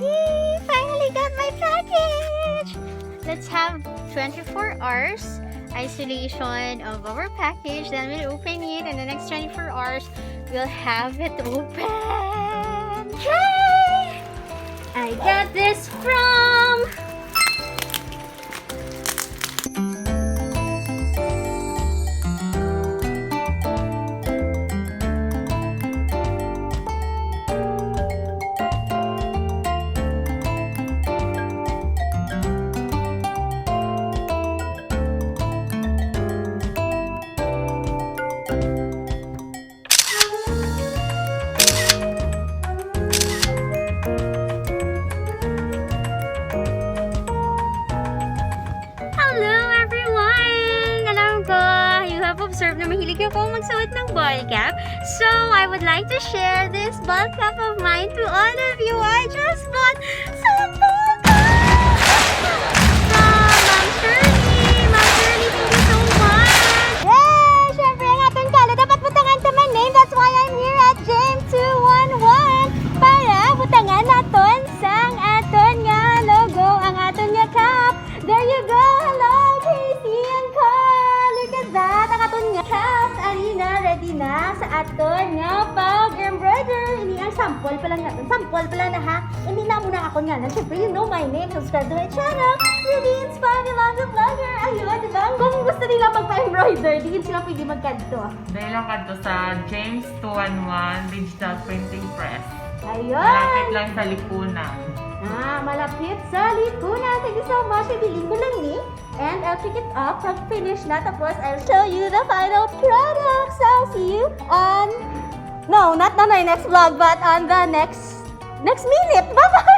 Yay! Finally got my package! Let's have 24 hours isolation of our package. Then we'll open it, and the next 24 hours we'll have it open. Yay! I got this from observed na mahilig ako magsuot ng ball cap. So, I would like to share this ball cap of mine to all of you. I just bought some ball caps from Ma'am Shirley. Ma'am Shirley, thank you so much. Yay! Syempre, ang ating kala. Dapat butangan to my name. That's why I'm here at James 211 para butangan naton sang aton nga logo, ang aton nga cap. There you go. Hello, Casey and Carl. Look at that. Ang aton nga cap. Arena, ready na sa aton nga pag-embroider. Ini ang sample pa lang natin. Sample pa lang na ha. Hindi na muna ako nga. Siyempre, you know my name. Subscribe to my channel. Rubeinspired, Ilonggo vlogger. Ayun, diba? Kung gusto nila magpa-embroider, di sila pwede magkanto. Dahil lang kanto sa James 211 Digital Printing Press. Ayun. Malapit lang sa Lipunan. Malapit sa Lipunan. Thank you so much. Ibiling ko lang ni. And I'll pick it up pag finish na. Tapos I'll show you the final product. So I'll see you on... No, not on my next vlog, but on the next minute. Bye-bye!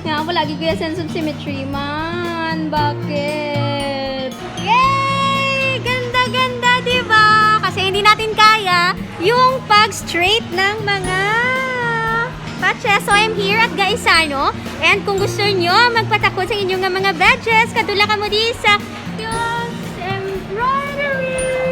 Nga ako lagi ko yung sense of symmetry, man. Bakit? Yay! Ganda-ganda, diba? Kasi hindi natin kaya yung pag-straight ng mga patch batches. So I'm here at Gaisano. And kung gusto nyo magpatakot sa inyong mga batches, katula ka mo di sa yung embroidery.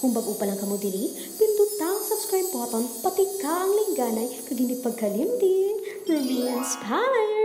Kung bago pa lang kamo diri, pindutang subscribe button, pati ka ang lingganay, kag hindi pagkalimdin. Rubeinspired!